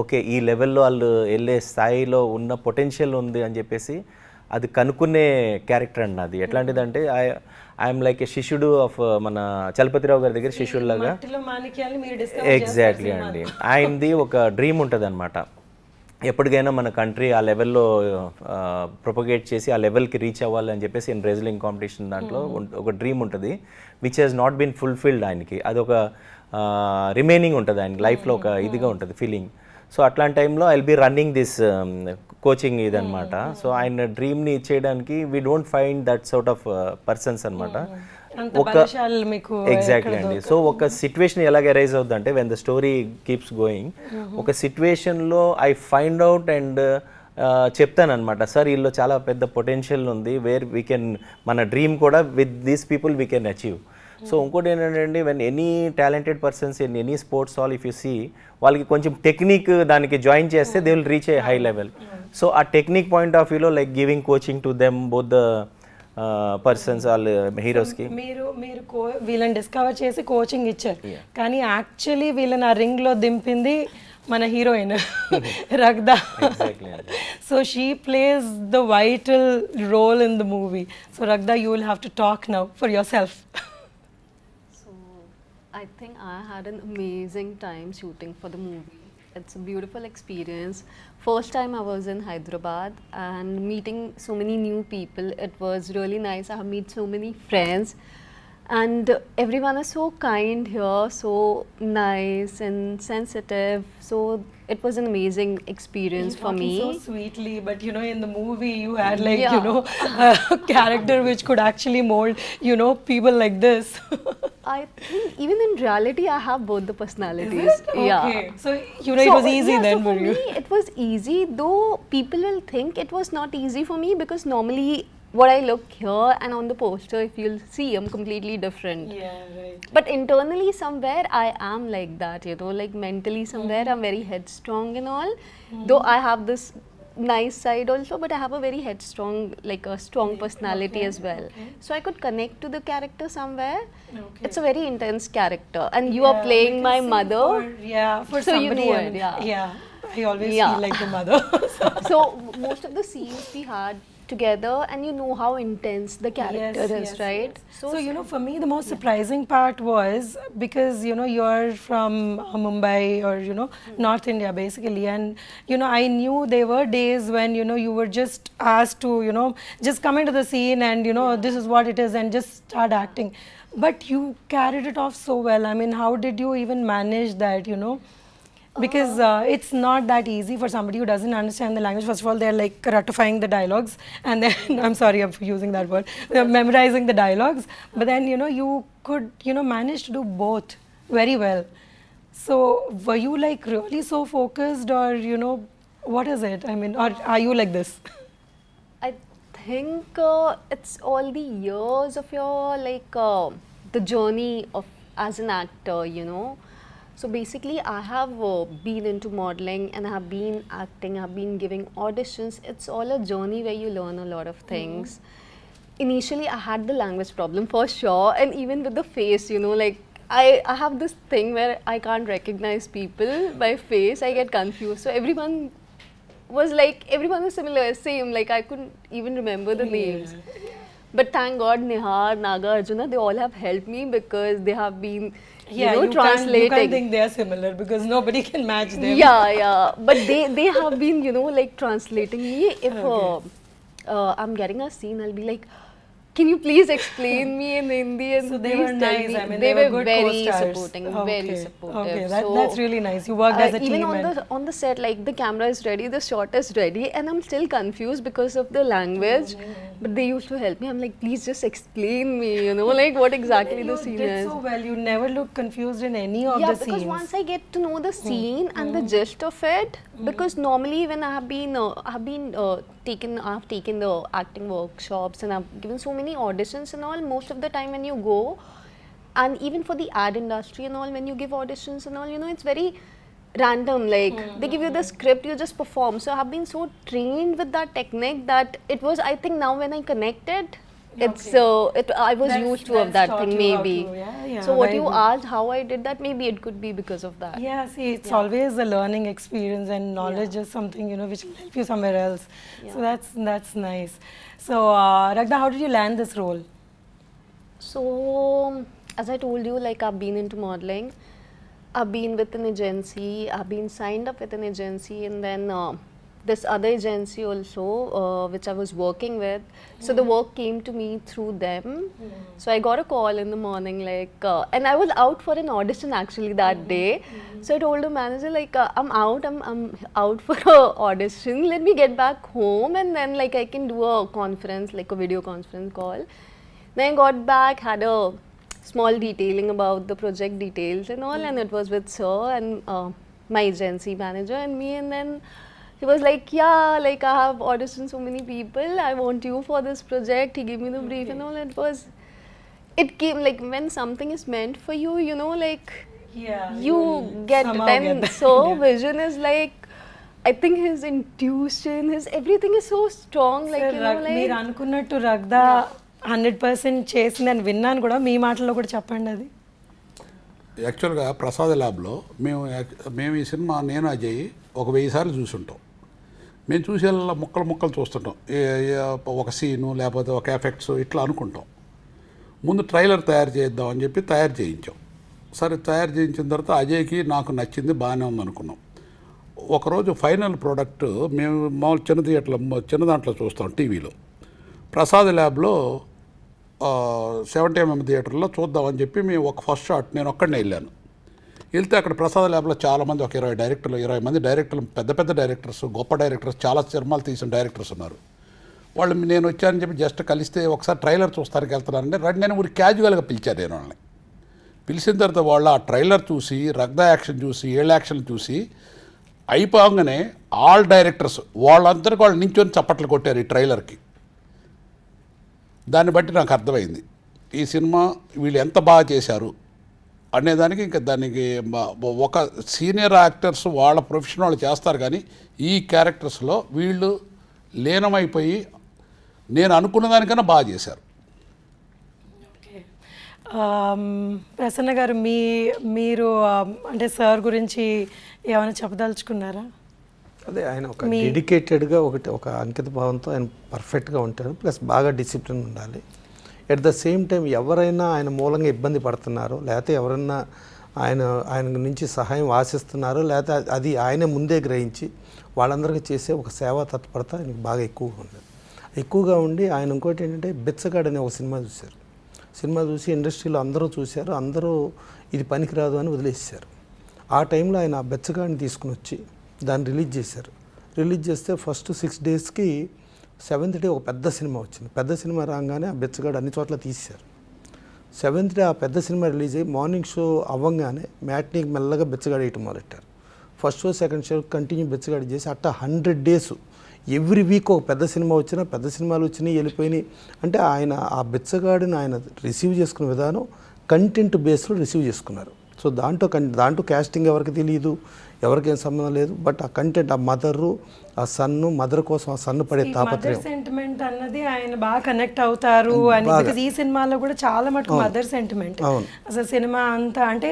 ఓకే ఈ లెవెల్లో వాళ్ళు వెళ్ళే స్థాయిలో ఉన్న పొటెన్షియల్ ఉంది అని చెప్పేసి అది కనుక్కునే క్యారెక్టర్ అండి అది. ఎట్లాంటిదంటే ఐఎమ్ లైక్ ఏ శిష్యుడు ఆఫ్ మన చలపతిరావు గారి దగ్గర శిష్యుడిలాగా. ఎగ్జాక్ట్లీ అండి. ఆయనది ఒక డ్రీమ్ ఉంటుంది అనమాట, ఎప్పటికైనా మన కంట్రీ ఆ లెవెల్లో ప్రొపగేట్ చేసి ఆ లెవెల్కి రీచ్ అవ్వాలి అని చెప్పేసి రెజ్లింగ్ కాంపిటీషన్ దాంట్లో ఒక డ్రీమ్ ఉంటుంది which he's not been fulfilled. ఆయనకి అది ఒక రిమైనింగ్ ఉంటుంది ఆయన లైఫ్లో, ఒక ఇదిగా ఉంటుంది ఫీలింగ్. సో అట్లాంటి టైంలో I will be running this coaching ఇదనమాట. సో ఆయన డ్రీమ్ని ఇచ్చేయడానికి we don't find that sort of persons అనమాట. ఎగ్జాక్ట్లీ అండి. సో ఒక సిచ్యువేషన్ ఎలాగ అరైజ్ అవుతుంది అంటే when the story keeps going, ఒక సిచ్యువేషన్లో ఐ ఫైండ్ అవుట్ అండ్ చెప్తానమాట, సార్ వీళ్ళు చాలా పెద్ద పొటెన్షియల్ ఉంది, వేర్ వీ కెన్ మన డ్రీమ్ కూడా with these people we can achieve. So ఇంకోటి ఏంటంటే when any talented persons in any sports all if you see, వాళ్ళకి కొంచెం టెక్నిక్ దానికి జాయిన్ చేస్తే they will reach a high level. So ఆ టెక్నిక్ పాయింట్ ఆఫ్ వ్యూలో like giving coaching to them both the persons వాళ్ళ హీరోస్కి. మీరు వీళ్ళని డిస్కవర్ చేసి కోచింగ్ ఇచ్చారు, కానీ యాక్చువల్లీ వీళ్ళని ఆ రింగ్లో దింపింది మన heroine Ragda. So she plays the vital role in the movie. So Ragda, you will have to talk now for yourself. So I think I had an amazing time shooting for the movie. It's a beautiful experience. First time I was in Hyderabad and meeting so many new people. It was really nice. I have met so many friends. And everyone is so kind here, so nice and sensitive. So it was an amazing experience for me. So sweetly, but you know, in the movie you had like you know a character which could actually mold people like this. I think even in reality I have both the personalities. Is it? Yeah. Okay. So it was easy then so for you. me it was easy, though people will think it was not easy for me because normally what I look here and on the poster, if you'll see, I'm completely different. Yeah, right. But internally somewhere I am like that, like mentally somewhere I'm very headstrong and all. Though I have this nice side also, but I have a very headstrong, like a strong personality as well. So I could connect to the character somewhere. It's a very intense character, and you are playing my mother. For so somebody, you know it. I always feel like the mother. So most of the scenes we had together, and you know how intense the character is, right? Yes. So for me the most surprising part was because you're from Mumbai or North India basically, and I knew there were days when you were just asked to just come into the scene and this is what it is and just start acting, but you carried it off so well. I mean, how did you even manage that? Because it's not that easy for somebody who doesn't understand the language. First of all, they're like ratifying the dialogues, and then I'm sorry for using that word, they're memorizing the dialogues. But then you could manage to do both very well. So were you like really so focused, or what is it? I mean, or are you like this? I think it's all the years of your the journey of as an actor, So basically, I have been into modeling and I have been acting, I have been giving auditions. It's all a journey where you learn a lot of things. Initially, I had the language problem for sure, and even with the face, like I have this thing where I can't recognize people by face. I get confused. So everyone was similar, same. Like I couldn't even remember the names. But thank God, Nihar, Naga, Arjuna, they all have helped me because they have been, translating. You can't think they are similar because nobody can match them. Yeah. But they have been, translating me. If I'm getting a scene, I'll be like, can you please explain me in Hindi? And So they please were tell nice. me. I mean, they were good very co-stars. supporting, very supportive. Okay, So, that's really nice. You worked as a even team. on the set, like the camera is ready, the shot is ready, and I'm still confused because of the language. But they used to help me. I'm like, please just explain me, like what exactly the scene You did is. so well. You never look confused in any of Yeah, the because scenes. once I get to know the scene and the gist of it, because normally when I have taken the acting workshops and I've given so many auditions and all, most of the time when you go, and even for the ad industry and all, when you give auditions and all, it's very random. Like they give you the script, you just perform. So I have been so trained with that technique that it was, I think now when I connected, it's I was used to of that thing maybe. So what you asked, how I did that, maybe it could be because of that. Yeah, see, it's always a learning experience, and knowledge is something which will help you somewhere else. So that's nice. So Ragda, how did you land this role? So as I told you, like I've been into modeling, I've been with an agency, I've been signed up with an agency, and then this other agency also, which I was working with. So the work came to me through them. So I got a call in the morning, and I was out for an audition actually that day. So I told the manager, I'm out for an audition. Let me get back home, and then I can do a conference, like a video conference call. Then I got back, had a small detailing about the project details and all, and it was with Sir and my agency manager and me, and then he was like, I have auditioned so many people, I want you for this project. He gave me the brief and all. It came when something is meant for you, you get it. And so Vision is I think his intuition, his everything is so strong. మీరు అనుకున్నట్టు రగ్దా 100% చేసిందని విన్నాను కూడా. మీ మాటల్లో కూడా చెప్పండి అది. యాక్చువల్గా ప్రసాద్ ల్యాబ్లో మేము ఈ సినిమా నేను అజయ్ ఒక 1000 సార్లు చూసుంటాం. మేము చూసేలా ముక్కలు చూస్తుంటాం. ఒక సీను లేకపోతే ఒక ఎఫెక్ట్స్ ఇట్లా అనుకుంటాం. ముందు ట్రైలర్ తయారు చేద్దాం అని చెప్పి తయారు చేయించాం. సరే తయారు చేయించిన తర్వాత అజయ్కి నాకు నచ్చింది, బాగానే ఉంది అనుకున్నాం. ఒకరోజు ఫైనల్ ప్రోడక్ట్ మేము మామూలు చిన్న దాంట్లో చూస్తాం టీవీలో. ప్రసాద్ ల్యాబ్లో 70mm థియేటర్లో చూద్దామని చెప్పి మేము ఒక ఫస్ట్ షాట్ నేను ఒక్కడనే వెళ్ళాను. వెళ్తే అక్కడ ప్రసాద్ ల్యాబ్లో చాలామంది, ఒక 20 మంది డైరెక్టర్లు, పెద్ద డైరెక్టర్స్, గొప్ప డైరెక్టర్స్, చాలా సినిమాలు తీసిన డైరెక్టర్స్ ఉన్నారు. వాళ్ళు నేను వచ్చానని చెప్పి జస్ట్ కలిస్తే ఒకసారి ట్రైలర్ చూస్తానికి వెళ్తున్నారంటే రండి, నేను ఊరి క్యాజువల్గా పిలిచాను. నేను వాళ్ళని పిలిచిన తర్వాత వాళ్ళు ఆ ట్రైలర్ చూసి, రగ్దా యాక్షన్ చూసి, ఏళ్ళ యాక్షన్ చూసి అయిపోగానే ఆల్ డైరెక్టర్స్ వాళ్ళందరికీ వాళ్ళు నించొని చప్పట్లు కొట్టారు ఈ ట్రైలర్కి. దాన్ని బట్టి నాకు అర్థమైంది ఈ సినిమా వీళ్ళు ఎంత బాగా చేశారు అనేదానికి. ఇంకా దానికి ఒక సీనియర్ యాక్టర్స్ వాళ్ళ ప్రొఫెషన్ వాళ్ళు చేస్తారు, కానీ ఈ క్యారెక్టర్స్లో వీళ్ళు లీనమైపోయి నేను అనుకున్న దానికన్నా బాగా చేశారు. ప్రసన్న గారు, మీరు అంటే సార్ గురించి ఏమైనా చెప్పదలుచుకున్నారా? అదే ఆయన ఒక డెడికేటెడ్గా ఒక అంకిత భావంతో ఆయన పర్ఫెక్ట్గా ఉంటారు. ప్లస్ బాగా డిసిప్లిన్ ఉండాలి. ఎట్ ద సేమ్ టైం ఎవరైనా ఆయన మూలంగా ఇబ్బంది పడుతున్నారో, లేకపోతే ఎవరైనా ఆయన నుంచి సహాయం ఆశిస్తున్నారో, లేకపోతే అది ఆయన ముందే గ్రహించి వాళ్ళందరికీ చేసే ఒక సేవా తత్పరత ఆయనకు బాగా ఎక్కువగా ఉండి ఆయన ఇంకోటి ఏంటంటే బిచ్చగాడు అనే ఒక సినిమా చూసి ఇండస్ట్రీలో అందరూ చూశారు. అందరూ ఇది పనికిరాదు అని వదిలేసారు. ఆ టైంలో ఆయన ఆ బెచ్చగాడిని తీసుకుని వచ్చి దాన్ని రిలీజ్ చేశారు. రిలీజ్ చేస్తే ఫస్ట్ 6 డేస్కి 7th డే ఒక పెద్ద సినిమా వచ్చింది. పెద్ద సినిమా రాగానే ఆ బెచ్చగాడు అన్ని చోట్ల తీశారు. 7th డే ఆ పెద్ద సినిమా రిలీజ్ అయ్యి మార్నింగ్ షో అవ్వగానే మ్యాట్నీకి మెల్లగా బెచ్చగాడు వేయటం మొదలెట్టారు. First show second show continue బెచ్చగాడు చేసి అట్లా 100 డేస్ ఎవ్రీ వీక్ ఒక పెద్ద సినిమా వచ్చినా, పెద్ద సినిమాలు వచ్చినాయి వెళ్ళిపోయినాయి. అంటే ఆయన ఆ బెచ్చగాడిని ఆయన రిసీవ్ చేసుకునే విధానం కంటెంట్ బేస్లో రిసీవ్ చేసుకున్నారు. సో దాంట్లో క్యాస్టింగ్ ఎవరికి తెలియదు, ఎవరికేం సంబంధం లేదు. బట్ ఆ కంటెంట్, ఆ మదరు, ఆ సన్ను, మదర్ కోసం ఆ సన్ను పడే తాపత్రయం, సెంటిమెంట్ అన్నది ఆయన బాగా కనెక్ట్ అవుతారు అని. బికాజ్ ఈ సినిమాలో కూడా చాలా మటుకు మదర్ సెంటిమెంట్. అసలు సినిమా అంతా అంటే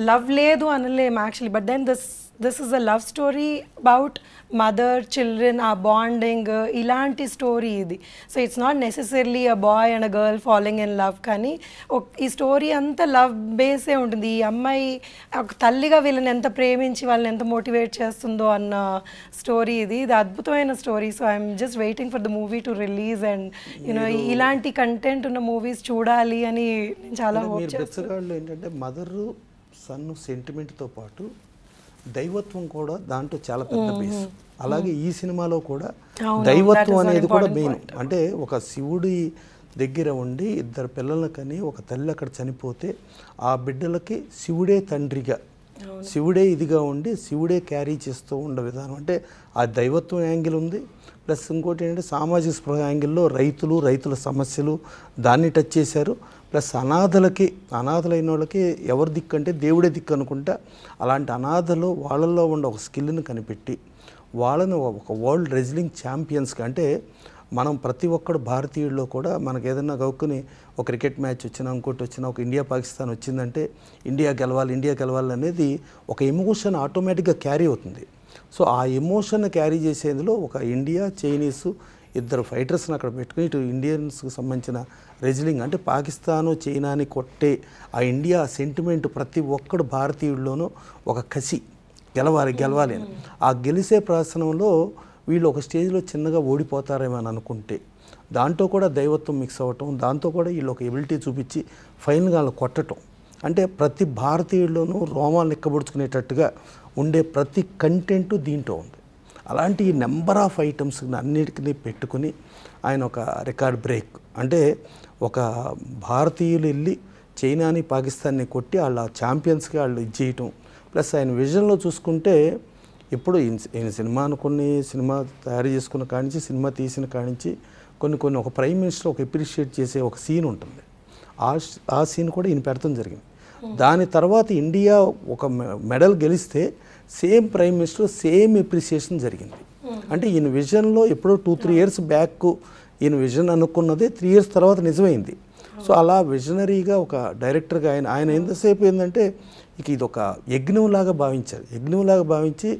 లవ్ లేదు అనలేము actually, but then this is a love story about mother children, ఆ బాండింగ్, ఇలాంటి స్టోరీ ఇది. So it's not necessarily a boy and a girl following in love, కానీ ఈ స్టోరీ అంతా లవ్ బేసే ఉంటుంది. ఈ అమ్మాయి ఒక తల్లిగా వీళ్ళని ఎంత ప్రేమించి వాళ్ళని ఎంత మోటివేట్ చేస్తుందో అన్న స్టోరీ ఇది. ఇది అద్భుతమైన story. So I'm just waiting for the movie to release and you know ఇలాంటి కంటెంట్ ఉన్న మూవీస్ చూడాలి అని నేను చాలా హోప్ చేస్తున్నాను. ఏంటంటే మదరు సన్ను సెంటిమెంట్తో పాటు దైవత్వం కూడా దాంట్లో చాలా పెద్ద బేస్. అలాగే ఈ సినిమాలో కూడా దైవత్వం అనేది కూడా మెయిన్. అంటే ఒక శివుడి దగ్గర ఉండి 2 పిల్లలను కని ఒక తల్లి అక్కడ చనిపోతే ఆ బిడ్డలకి శివుడే తండ్రిగా, శివుడే ఇదిగా ఉండి శివుడే క్యారీ చేస్తూ ఉండే విధానం. అంటే ఆ దైవత్వం యాంగిల్ ఉంది. ప్లస్ ఇంకోటి ఏంటంటే సామాజిక స్పృహ యాంగిల్లో రైతుల సమస్యలు దాన్ని టచ్ చేశారు. ప్లస్ అనాథలైన వాళ్ళకి ఎవరు దిక్కు అంటే దేవుడే దిక్కు అనుకుంటా. అలాంటి అనాథలు వాళ్ళల్లో ఉన్న ఒక స్కిల్ని కనిపెట్టి వాళ్ళని ఒక వరల్డ్ రెజ్లింగ్ ఛాంపియన్స్గా, అంటే మనం ప్రతి ఒక్కడు భారతీయుల్లో కూడా మనకు ఏదైనా గౌక్కుని ఒక క్రికెట్ మ్యాచ్ వచ్చినా, ఇంకోటి వచ్చినా, ఒక ఇండియా పాకిస్తాన్ వచ్చిందంటే ఇండియా గెలవాలి అనేది ఒక ఎమోషన్ ఆటోమేటిక్గా క్యారీ అవుతుంది. సో ఆ ఎమోషన్ క్యారీ చేసేందులో ఒక ఇండియా, చైనీసు 2 ఫైటర్స్ని అక్కడ పెట్టుకుని ఇటు ఇండియన్స్కి సంబంధించిన రెజ్లింగ్, అంటే పాకిస్తాను చైనాని కొట్టే ఆ ఇండియా సెంటిమెంట్ ప్రతి ఒక్కడు భారతీయుల్లోనూ ఒక కసి, గెలవాలి అని. ఆ గెలిసే ప్రశ్నంలో వీళ్ళు ఒక స్టేజ్లో చిన్నగా ఓడిపోతారేమో అని అనుకుంటే దాంట్లో కూడా దైవత్వం మిక్స్ అవ్వటం, దాంతో కూడా వీళ్ళు ఒక ఎబిలిటీ చూపించి ఫైనల్గా వాళ్ళని కొట్టడం. అంటే ప్రతి భారతీయుల్లోనూ రోమాలు ఎక్కబడుచుకునేటట్టుగా ఉండే ప్రతి కంటెంట్ దీంట్లో ఉంది. అలాంటి నెంబర్ ఆఫ్ ఐటమ్స్ అన్నిటికీ పెట్టుకుని ఆయన ఒక రికార్డ్ బ్రేక్, అంటే ఒక భారతీయులు వెళ్ళి చైనాని పాకిస్తాన్ని కొట్టి వాళ్ళ ఛాంపియన్స్కి వాళ్ళు ఇది చేయటం. ప్లస్ ఆయన విజన్లో చూసుకుంటే ఇప్పుడు ఈయన సినిమా తయారు చేసుకున్న కానించి, సినిమా తీసిన కానించి కొన్ని ఒక ప్రైమ్ మినిస్టర్ ఒక అప్రిషియేట్ చేసే ఒక సీన్ ఉంటుంది. ఆ సీన్ కూడా ఈయన పెడతాం జరిగింది. దాని తర్వాత ఇండియా ఒక మెడల్ గెలిస్తే same prime minister same appreciation జరిగింది. అంటే ఈయన విజన్లో ఎప్పుడో 2-3 ఇయర్స్ బ్యాక్ ఈయన విజన్ అనుకున్నదే 3 ఇయర్స్ తర్వాత నిజమైంది. సో అలా విజనరీగా ఒక డైరెక్టర్గా ఆయన ఎంతసేపు ఏంటంటే ఇది ఒక యజ్ఞంలాగా భావించి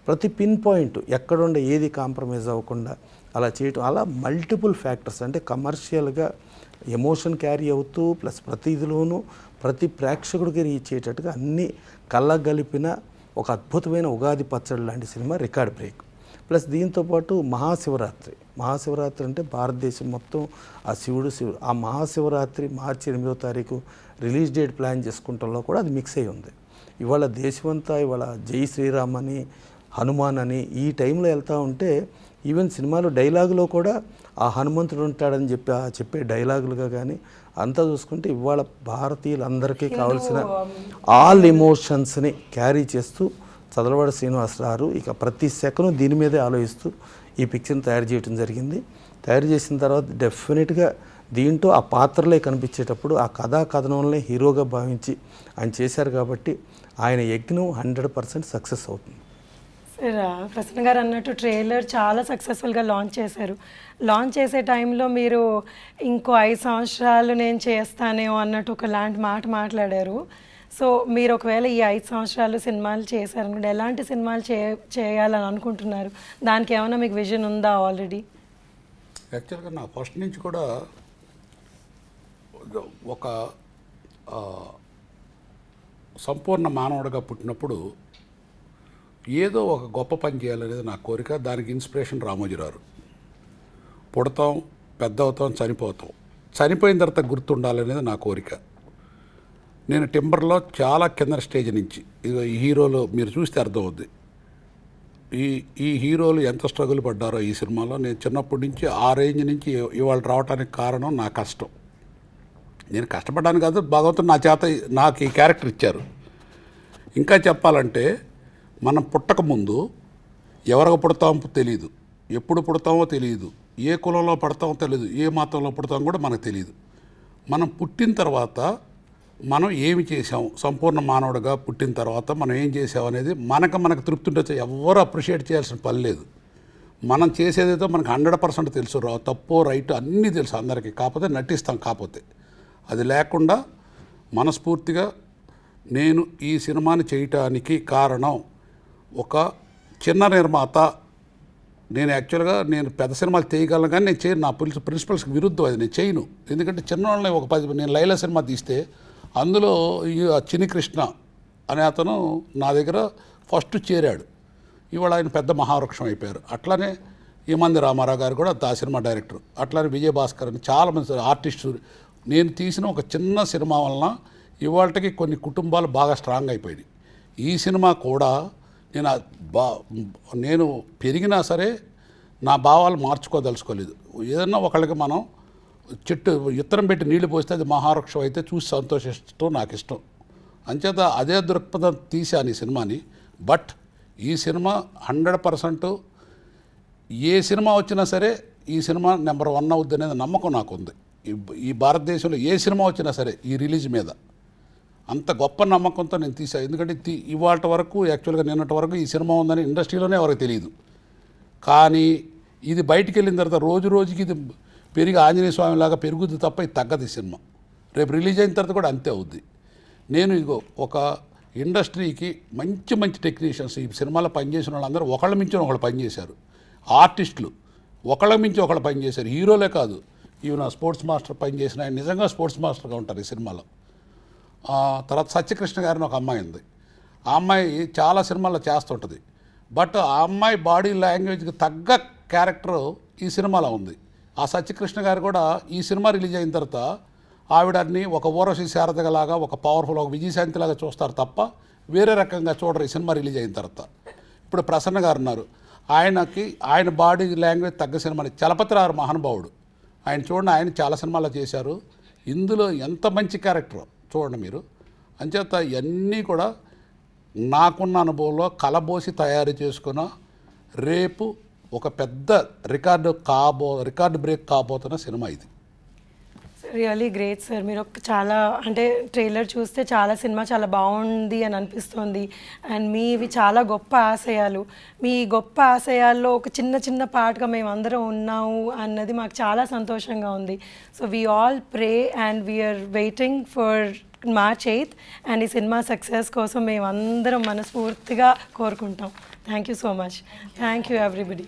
ప్రతి పిన్ పాయింట్ ఎక్కడుండే ఏది కాంప్రమైజ్ అవ్వకుండా అలా చేయటం. అలా మల్టిపుల్ ఫ్యాక్టర్స్, అంటే కమర్షియల్గా ఎమోషన్ క్యారీ అవుతూ ప్లస్ ప్రతి ఇదిలోనూ ప్రతి ప్రేక్షకుడికి రీచ్ అయ్యేటట్టుగా అన్నీ కళ్ళగలిపిన ఒక అద్భుతమైన ఉగాది పచ్చడి లాంటి సినిమా రికార్డ్ బ్రేక్. ప్లస్ దీంతోపాటు మహాశివరాత్రి అంటే భారతదేశం మొత్తం ఆ శివుడు ఆ మహాశివరాత్రి మార్చి 8వ తారీఖు రిలీజ్ డేట్ ప్లాన్ చేసుకుంటంలో కూడా అది మిక్స్ అయ్యి ఉంది. ఇవాళ దేశమంతా ఇవాళ జై శ్రీరామ్ అని, హనుమాన్ అని ఈ టైంలో వెళ్తూ ఉంటే ఈవెన్ సినిమాలో డైలాగులో కూడా ఆ హనుమంతుడు ఉంటాడని చెప్పే డైలాగులుగా కానీ అంతా చూసుకుంటే ఇవాళ భారతీయులందరికీ కావాల్సిన ఆల్ ఎమోషన్స్ని క్యారీ చేస్తూ చదలవాడ శ్రీనివాసరావు ఇక ప్రతి సెకండ్ దీని మీదే ఆలోచిస్తూ ఈ పిక్చర్ని తయారు చేయడం జరిగింది. తయారు చేసిన తర్వాత డెఫినెట్గా దీంట్లో ఆ పాత్రలే కనిపించేటప్పుడు ఆ కథనంలో హీరోగా భావించి ఆయన చేశారు కాబట్టి ఆయన యజ్ఞం 100% సక్సెస్ అవుతుంది. సార్ ప్రసన్న గారు అన్నట్టు ట్రైలర్ చాలా సక్సెస్ఫుల్గా లాంచ్ చేశారు. లాంచ్ చేసే టైంలో మీరు ఇంకో 5 సంవత్సరాలు నేను చేస్తానేమో అన్నట్టు ఒకలాంటి మాట మాట్లాడారు. సో మీరు ఒకవేళ ఈ 5 సంవత్సరాలు సినిమాలు చేశారనుకుంటే ఎలాంటి సినిమాలు చేయాలని అనుకుంటున్నారు? దానికి ఏమైనా మీకు విజన్ ఉందా ఆల్రెడీ? యాక్చువల్గా నా ఫస్ట్ నుంచి కూడా ఒక సంపూర్ణ మానవుడిగా పుట్టినప్పుడు ఏదో ఒక గొప్ప పని చేయాలనేది నా కోరిక. దానికి ఇన్స్పిరేషన్ రామోజీరావు. పుడతాం, పెద్ద అవుతాం, చనిపోతాం, చనిపోయిన తర్వాత గుర్తుండాలనేది నా కోరిక. నేను టింబర్లో చాలా కింద స్టేజ్ నుంచి ఇక ఈ హీరోలు మీరు చూస్తే అర్థమవుద్ది. ఈ హీరోలు ఎంత స్ట్రగుల్ పడ్డారో ఈ సినిమాలో. నేను చిన్నప్పటి నుంచి ఆ రేంజ్ నుంచి ఇవాళ రావడానికి కారణం నా కష్టం. నేను కష్టపడ్డాను కాదు, భగవంతుడు నా చేత నాకు ఈ క్యారెక్టర్ ఇచ్చారు. ఇంకా చెప్పాలంటే మనం పుట్టకముందు ఎవరికి పుడతామో తెలియదు, ఎప్పుడు పుడతామో తెలియదు, ఏ కులంలో పడతామో తెలియదు, ఏ మతంలో పుడతామో కూడా మనకు తెలియదు. మనం పుట్టిన తర్వాత మనం ఏమి చేసాం, సంపూర్ణ మానవుడిగా పుట్టిన తర్వాత మనం ఏం చేసాం అనేది మనకు తృప్తి ఉండొచ్చు. ఎవరు అప్రిషియేట్ చేయాల్సిన పని లేదు. మనం చేసేదేదో మనకు 100% తెలుసు, తప్పో రైట్ అన్నీ తెలుసు అందరికీ. కాకపోతే నటిస్తాం. కాకపోతే అది లేకుండా మనస్ఫూర్తిగా నేను ఈ సినిమాని చేయటానికి కారణం ఒక చిన్న నిర్మాత. నేను యాక్చువల్గా నేను పెద్ద సినిమాలు తీయగలను కానీ నేను చేయను. నా ప్రిన్సిపల్స్కి విరుద్ధం అది, నేను చేయను. ఎందుకంటే చిన్న వాళ్ళని ఒక 10 నేను లైలా సినిమా తీస్తే అందులో ఈ చిన్ని కృష్ణ అనే అతను నా దగ్గర ఫస్ట్ చేరాడు. ఇవాళ ఆయన పెద్ద మహావృక్షం అయిపోయారు. అట్లానే ఈమంది రామారావు గారు కూడా ఆ సినిమా డైరెక్టర్. అట్లానే విజయభాస్కర్ అని చాలామంది ఆర్టిస్టు. నేను తీసిన ఒక చిన్న సినిమా వలన ఇవాళకి కొన్ని కుటుంబాలు బాగా స్ట్రాంగ్ అయిపోయినాయి. ఈ సినిమా కూడా నేను పెరిగినా సరే నా భావాలు మార్చుకోదలుచుకోలేదు. ఏదన్నా ఒకళ్ళకి మనం చెట్టు ఇత్తనం పెట్టి నీళ్లు పోస్తే అది మహావృక్షం అయితే చూసి సంతోషిస్తూ నాకు ఇష్టం. అంచేత అదే దృక్పథం తీశాను ఈ సినిమాని. బట్ ఈ సినిమా 100% ఏ సినిమా వచ్చినా సరే ఈ సినిమా నెంబర్ 1 అవుద్ది అనేది నమ్మకం నాకు ఉంది. ఈ భారతదేశంలో ఏ సినిమా వచ్చినా సరే ఈ రిలీజ్ మీద అంత గొప్ప నమ్మకంతో నేను తీసాను. ఎందుకంటే ఇవాళ వరకు యాక్చువల్గా నిన్నటి వరకు ఈ సినిమా ఉందని ఇండస్ట్రీలోనే ఎవరికి తెలియదు. కానీ ఇది బయటికి వెళ్ళిన తర్వాత రోజు రోజుకి ఇది పెరిగి ఆంజనేయ స్వామి లాగా పెరుగుద్ది తప్ప ఇది తగ్గదు. ఈ సినిమా రేపు రిలీజ్ అయిన తర్వాత కూడా అంతే అవుద్ది. నేను ఇదిగో ఒక ఇండస్ట్రీకి మంచి టెక్నీషియన్స్ ఈ సినిమాలో పనిచేసిన వాళ్ళందరూ ఒకళ్ళ మించి ఒకళ్ళు పనిచేశారు. ఆర్టిస్టులు ఒకళ్ళ మించి ఒకళ్ళు పనిచేశారు. హీరోలే కాదు, ఈవెన్ స్పోర్ట్స్ మాస్టర్ పనిచేసిన ఆయన నిజంగా స్పోర్ట్స్ మాస్టర్గా ఉంటారు ఈ సినిమాలో. తర్వాత సత్యకృష్ణ గారిని ఒక అమ్మాయి ఉంది. ఆ అమ్మాయి చాలా సినిమాల్లో చేస్తుంటుంది. బట్ ఆ అమ్మాయి బాడీ లాంగ్వేజ్కి తగ్గ క్యారెక్టర్ ఈ సినిమాలో ఉంది. ఆ సత్యకృష్ణ గారు కూడా ఈ సినిమా రిలీజ్ అయిన తర్వాత ఆవిడని ఒక ఊరవశి శారదలాగా, ఒక పవర్ఫుల్, ఒక విజయశాంతిలాగా చూస్తారు తప్ప వేరే రకంగా చూడరు ఈ సినిమా రిలీజ్ అయిన తర్వాత. ఇప్పుడు ప్రసన్న గారు ఉన్నారు, ఆయన బాడీ లాంగ్వేజ్ తగ్గ సినిమాని. చలపతిరావు మహానుభావుడు, ఆయన చూడండి, ఆయన చాలా సినిమాల్లో చేశారు. ఇందులో ఎంత మంచి క్యారెక్టర్ చూడండి మీరు. అంచేత ఇవన్నీ కూడా నాకున్న అనుభవంలో కలబోసి తయారు చేసుకున్న రేపు ఒక పెద్ద రికార్డు బ్రేక్ కాబోతున్న సినిమా ఇది. Really great sir. మీరు చాలా అంటే ట్రైలర్ చూస్తే సినిమా చాలా బాగుంది అని అనిపిస్తుంది. అండ్ మీవి చాలా గొప్ప ఆశయాలు. మీ గొప్ప ఆశయాల్లో ఒక చిన్న పార్ట్గా మేమందరం ఉన్నాము అన్నది మాకు చాలా సంతోషంగా ఉంది. So we all pray and we're waiting for March 8th and ఈ సినిమా సక్సెస్ కోసం మేమందరం మనస్ఫూర్తిగా కోరుకుంటాం. Thank you so much. Thank you everybody.